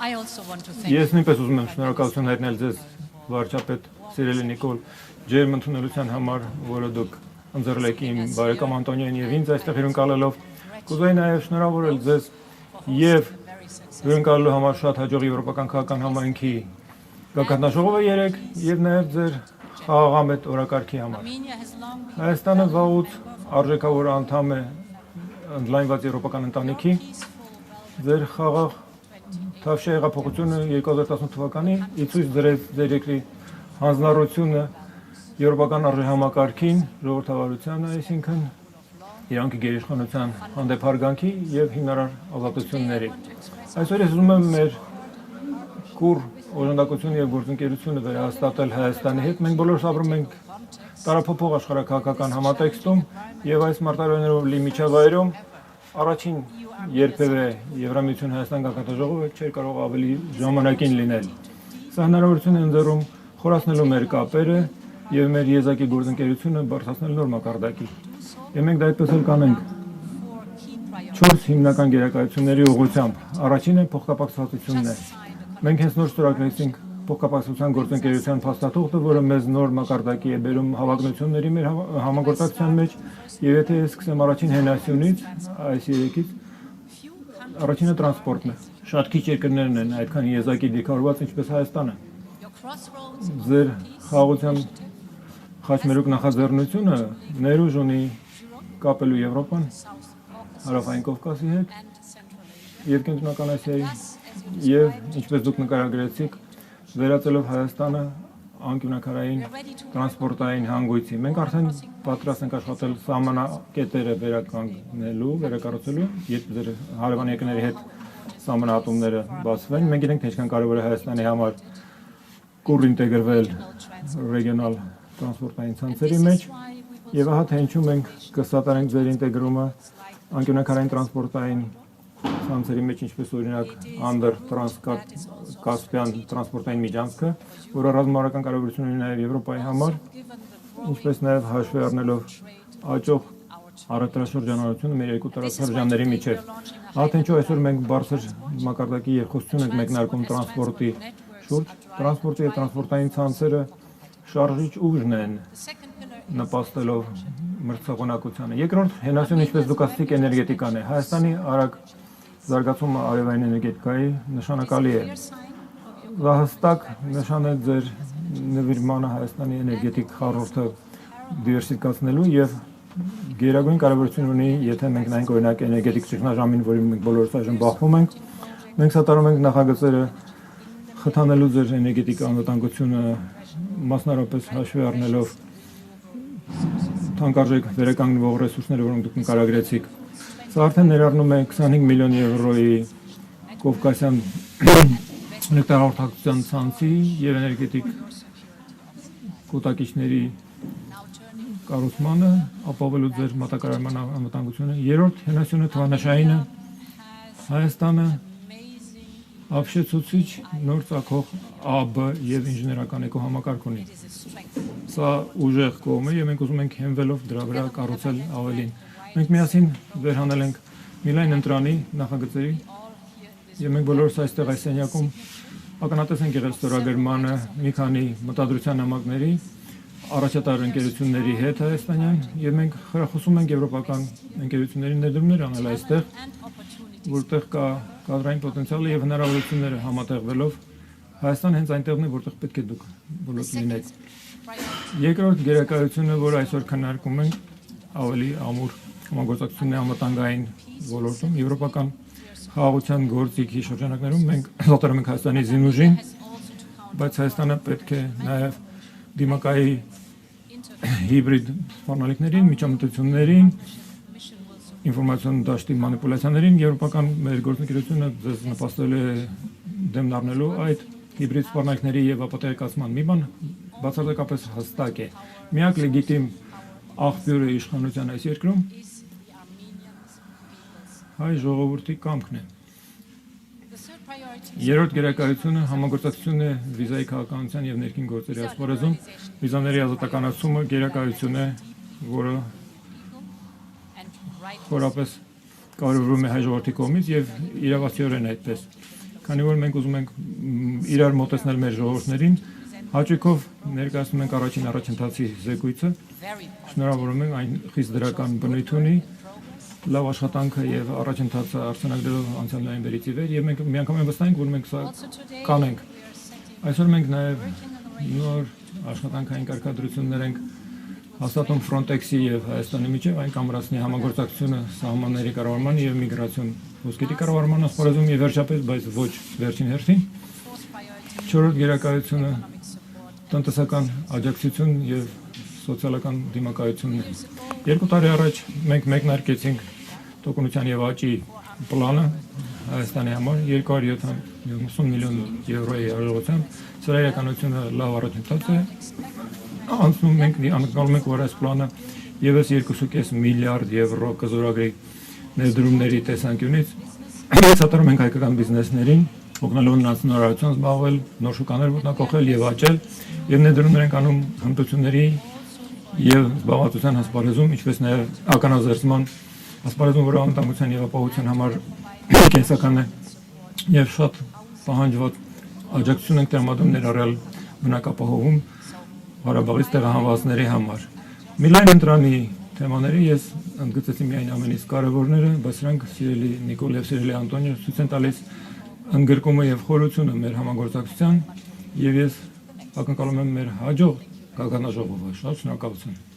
Ես նույնպես ուզում եմ շնորհակալություն հայտնել ձեզ վարչապետ Սիրելի Նիկոլ ջերմ ընդունելության համար, որը դուք ընձեռել եք իմ բարեկամ Անտոնիոին եւ ինձ այստեղ հյուրընկալելով։ Կուզեի նաեւ շնորհավորել ձեզ եւ հյուրընկալելու համար շատ հաջող եվրոպական քաղաքական համայնքի գագաթնաժողովը 3 եւ նաեւ ձեր խաղաղամետ օրակարգի համար։ Հայաստանը վաղուց արժեքավոր անդամ է ընդլայնված եվրոպական ընտանիքի։ Ձեր խաղաղ Թավշյա հեղափոխությունը 2018 թվականի ի ցույց դրեց ձեր երկրի հանձնառությունը եվրոպական արժեհամակարգին, ժողովրդավարությանը, այսինքն իրանքի գերիշխանության հանդեպ հարգանքի եւ հիմնարար ազատությունների։ Այսօր ես ուզում եմ մեր կուռ օժանդակությունը եւ գործընկերությունը վերահաստատել Հայաստանի հետ։ Մենք բոլորս ապրում ենք տարափոխող աշխարհակաղակական համատեքստում եւ այս մարտահրավերներով լի միջավայրում առաջին երբևէ Եվրամիություն Հայաստան գագաթնաժողովը չէր կարող ավելի ժամանակին լինել։ Սա հնարավորություն է ընձեռում խորացնելու մեր կապերը եւ մեր եզակի գործընկերությունը բարձրացնել նոր մակարդակի։ Եվ մենք դա այդպես էլ կանենք 4 հիմնական գերակայությունների ուղղությամբ։ Առաջինը փոխկապակցվածությունն է։ Մենք հենց նոր ստորագրեցինք փոխկապակցության գործընկերության փաստաթուղթը, որը մեզ նոր մակարդակի է բերում հավակնությունների մեր համագործակցության մեջ, եւ եթե ես սկսեմ առաջին հենասյունից, այս 3-ից, առաջինը տրանսպորտն է։ Շատ քիչ երկրներն են այդքան եզակի դիրքավորված, ինչպես Հայաստանը։ Ձեր խաղաղության խաչմերուկ նախաձեռնությունը ներուժ ունի կապելու Եվրոպան, Հարավային Կովկասի հետ եւ Կենտրոնական Ասիայի եւ ինչպես դուք նկարագրեցիք, վերածելով Հայաստանը անկյունակարային տրանսպորտային հանգույցի։ Մենք արդեն պատրաստ ենք աշխատել սահմանակետերը վերականգնելու, վերակառուցելու, երբ ձեր հարևան երկրների հետ սահմանահատումները բացվեն։ Մենք գիտենք, թե ինչքան կարևոր է Հայաստանի համար կուռ ինտեգրվել ռեգիոնալ տրանսպորտային ցանցերի մեջ, եւ ահա թե ինչու մենք կսատարենք ձեր ինտեգրումը անկյունակարային տրանսպորտային ցանցերի մեջ, ինչպես օրինակ Անդր Տրանսկասպիան տրանսպորտային միջանցքը, որը ռազմավարական կարևորություն ունի նաև Եվրոպայի համար, ինչպես նաև հաշվի առնելով աճող առևտրաշրջանառությունը մեր երկու տարածաշրջանների միջև։ Ահա թե ինչու այսօր մենք բարձր մակարդակի երկխոսություն ենք մեկնարկում տրանսպորտի շուրջ։ Տրանսպորտի եւ տրանսպորտային ցանցերը շարժիչ ուժն են նպաստելով մրցակցությանը։ Երկրորդ հենասյուն, ինչպես դուք ասացիք, էներգետիկան է։ Հայաստանի արագ զարգացումը արևային էներգետիկայի նշանակալի է։ Դա հստակ նշան է ձեր նվիրմանը Հայաստանի էներգետիկ խառնուրդը դիվերսիֆիկացնելու եւ գերագույն կարևորություն ունի, եթե մենք նայենք օրինակ էներգետիկ ճգնաժամին, որին մենք բոլորս այժմ բախվում ենք, մենք սատարում ենք նախագծերը խթանելու ձեր էներգետիկ անվտանգությունը, մասնավորապես հաշվի առնելով թանկարժեք վերականգնվող ռեսուրսները, որոնք դուք նկարագրեցիք։ Սա արդեն ներառնում է 25 միլիոն եվրոյի Կովկասյան էլեկտրահաղորդակցության ցանցի եւ էներգետիկ կուտակիչների կառուցմանը, ապավելու ձեր մատակարարման անվտանգությունը։ Երրորդ հենասյունը թվանշայինը Հայաստանը ապշեցուցիչ նոր ծագող ԱԲ եւ ինժեներական էկոհամակարգ ունի։ Սա ուժեղ կողմ է եւ մենք ուզում ենք հենվելով դրա վրա կառուցել ավելին։ Մենք միասին վերհանել ենք Միլայն ընտրանի նախագծերի եւ մենք բոլորս այստեղ այս սենյակում ականատես ենք եղել ստորագրմանը մի քանի մտադրության նամակների առաջատար ընկերությունների հետ հայաստանյան եւ մենք խրախուսում ենք եվրոպական ընկերությունների ներդրումներ անել այստեղ, որտեղ կա կադրային պոտենցիալը եւ հնարավորությունները համատեղվելով Հայաստան հենց այնտեղն է, որտեղ պետք է դուք բոլորս լինեք։ Երկրորդ գերակայությունը, որ այսօր քննարկում ենք, ավելի ամուր համագործակցությունն է անվտանգային ոլորտում, եվրոպական խաղաղության գործիքի շրջանակներում մենք սատարում ենք Հայաստանի զինուժին, բայց Հայաստանը պետք է նաեւ դիմակայի հիբրիդ սպառնալիքներին, միջամտություններին, ինֆորմացիոն դաշտի մանիպուլյացիաներին եվրոպական մեր գործընկերությունը ձեզ նպաստել է դեմն առնելու այդ հիբրիդ սպառնալիքների եւ ապատեգացման մի բան բացարձակապես հստակ է։ Միակ լեգիտիմ աղբյուրը իշխանության այս երկրում հայ ժողովրդի կամքն է։ Երրորդ գերակայությունը համագործակցությունն է վիզայի քաղաքականության եւ ներքին գործերի ասպարեզում։ Վիզաների ազատականացումը գերակայություն է, որը խորապես կարևորվում է հայ ժողովրդի կողմից եւ իրավացիորեն այդպես։ քանի որ մենք ուզում ենք իրար մոտեցնել մեր ժողովուրդներին, հաճույքով ներկայացնում ենք առաջին առաջընթացի զեկույցը, շնորհավորում ենք այն խիստ դրական բնույթ ունի, լավ աշխատանքը եւ առաջընթացը արձանագրելով անցյալ նոյեմբերից ի վեր եւ մենք միանգամայն վստահ ենք, որ մենք սա կանենք։ Այսօր մենք նաեւ նոր աշխատանքային կարգադրություններ ենք հաստատում Frontex-ի եւ Հայաստանի միջեւ, այն կամրացնի համագործակցությունը սահմանների կառավարման եւ միգրացիոն ոսկետի կառավարման ասպարեզում եւ վերջապես, բայց ոչ վերջին հերթին, չորրորդ գերակայությունը տնտեսական աջակցություն եւ սոցիալական դիմակայությունն է։ 2 տարի առաջ մենք մեկնարկեցինք տոկունության եւ աճի պլանը Հայաստանի համար 270 միլիոն եվրոյի արժողությամբ, սրա իրականությունը լավ առաջընթաց է։ Անցնում մենք անկալում ենք, որ այս պլանը եւս 2.5 միլիարդ եվրո կզորագրի ներդրումների տեսանկյունից ցածրում ենք հայկական բիզնեսներին, օգնելով նրանց նորարարություն զբաղվել, նոր շուկաներ ոտնահարել եւ աճել, եւ ներդրումներ ենք անում հմտությունների եւ զբաղվածության ասպարեզում, ինչպես նաեւ ականազերծման ասպարեզում, որը անվտանգության եւ ապահովության համար կենսական է եւ շատ պահանջված աջակցություն ենք տրամադրում ներառյալ բնակապահովում Ղարաբաղից տեղահանվածների համար։ Միլայն ընտրանի թեմաները ես ընդգծեցի միայն ամենից կարևորները, բայց սրանք սիրելի Նիկոլ եւ սիրելի Անտոնիո ցույց են տալիս ընդգրկումը եւ խորությունը մեր համագործակցության եւ ես ակնկալում եմ մեր հաջող գագանաժողովը։ Շատ շնորհակալություն։